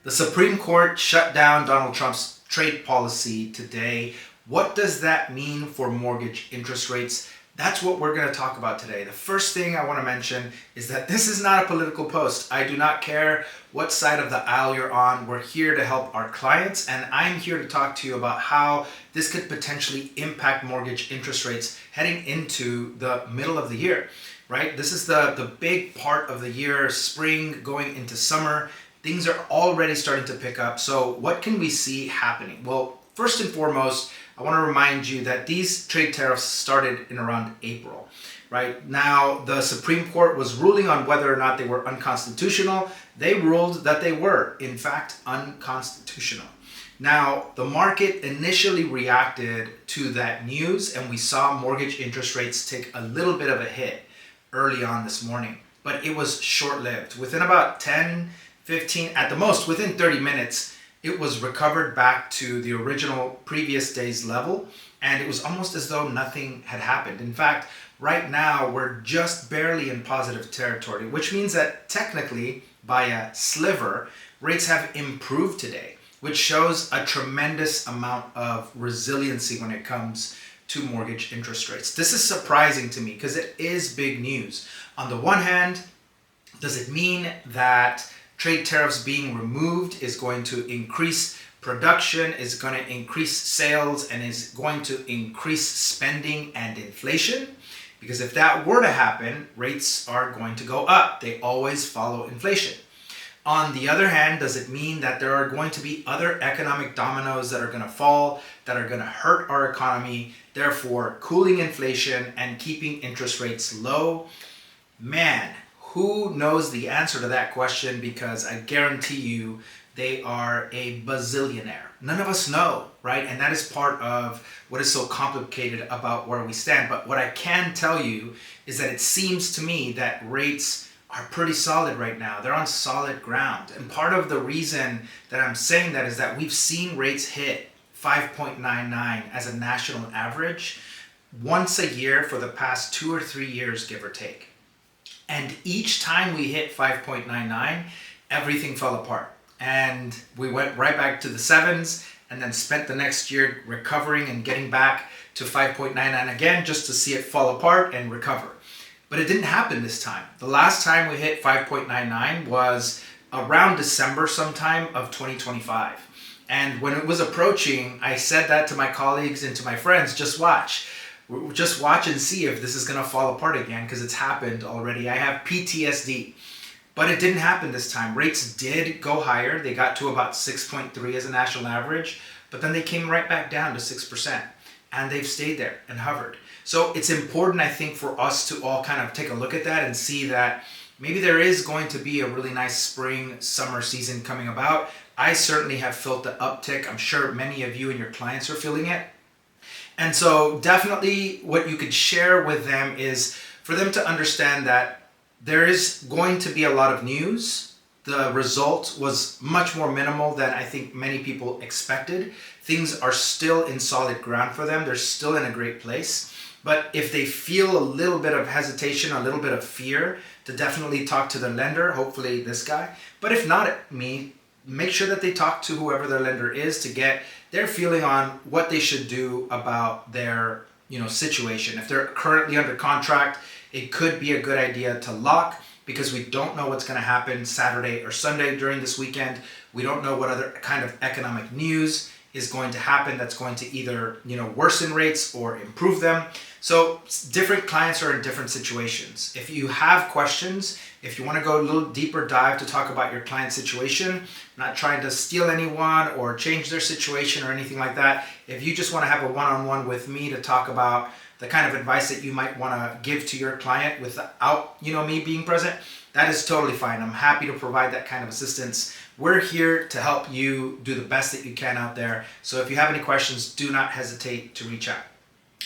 The Supreme Court shut down Donald Trump's trade policy today. What does that mean for mortgage interest rates? That's what we're going to talk about today. The first thing I want to mention is that this is not a political post. I do not care what side of the aisle you're on. We're here to help our clients, and I'm here to talk to you about how this could potentially impact mortgage interest rates heading into the middle of the year, right? This is the big part of the year, spring going into summer. Things are already starting to pick up. So what can we see happening? Well, first and foremost, I want to remind you that these trade tariffs started in around April, right? Now, the Supreme Court was ruling on whether or not they were unconstitutional. They ruled that they were, in fact, unconstitutional. Now, the market initially reacted to that news, and we saw mortgage interest rates take a little bit of a hit early on this morning, but it was short-lived. Within about 10, 15, at the most, within 30 minutes, it was recovered back to the original previous day's level, and it was almost as though nothing had happened. In fact, right now, we're just barely in positive territory, which means that technically, by a sliver, rates have improved today, which shows a tremendous amount of resiliency when it comes to mortgage interest rates. This is surprising to me because it is big news. On the one hand, does it mean that trade tariffs being removed is going to increase production, is going to increase sales, and is going to increase spending and inflation? Because if that were to happen, rates are going to go up. They always follow inflation. On the other hand, does it mean that there are going to be other economic dominoes that are going to fall, that are going to hurt our economy, therefore cooling inflation and keeping interest rates low? Man, who knows the answer to that question? Because I guarantee you they are a bazillionaire. None of us know, right? And that is part of what is so complicated about where we stand. But what I can tell you is that it seems to me that rates are pretty solid right now. They're on solid ground. And part of the reason that I'm saying that is that we've seen rates hit 5.99 as a national average once a year for the past 2 or 3 years, give or take. And each time we hit 5.99, everything fell apart. And we went right back to the sevens and then spent the next year recovering and getting back to 5.99 again just to see it fall apart and recover. But it didn't happen this time. The last time we hit 5.99 was around December sometime of 2025. And when it was approaching, I said that to my colleagues and to my friends, just watch and see if this is going to fall apart again, because it's happened already. I have PTSD. But it didn't happen this time. Rates did go higher. They got to about 6.3 as a national average, but then they came right back down to 6%. And they've stayed there and hovered. So it's important, I think, for us to all kind of take a look at that and see that maybe there is going to be a really nice spring, summer season coming about. I certainly have felt the uptick. I'm sure many of you and your clients are feeling it. And so definitely what you could share with them is for them to understand that there is going to be a lot of news. The result was much more minimal than I think many people expected. Things are still in solid ground for them. They're still in a great place. But if they feel a little bit of hesitation, a little bit of fear, to definitely talk to their lender, hopefully this guy. But if not me, make sure that they talk to whoever their lender is to get their feeling on what they should do about their situation. If they're currently under contract, it could be a good idea to lock, because we don't know what's going to happen Saturday or Sunday during this weekend. We don't know what other kind of economic news is going to happen that's going to either worsen rates or improve them. So different clients are in different situations. If you have questions, if you want to go a little deeper dive to talk about your client situation, I'm not trying to steal anyone or change their situation or anything like that. If you just want to have a one-on-one with me to talk about the kind of advice that you might want to give to your client without me being present, that is totally fine. I'm happy to provide that kind of assistance. We're here to help you do the best that you can out there. So if you have any questions, do not hesitate to reach out.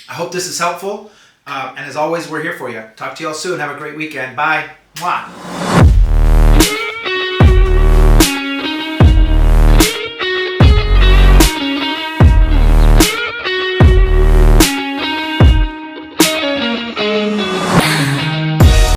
I hope this is helpful. And as always, we're here for you. Talk to you all soon. Have a great weekend. Bye. Mwah.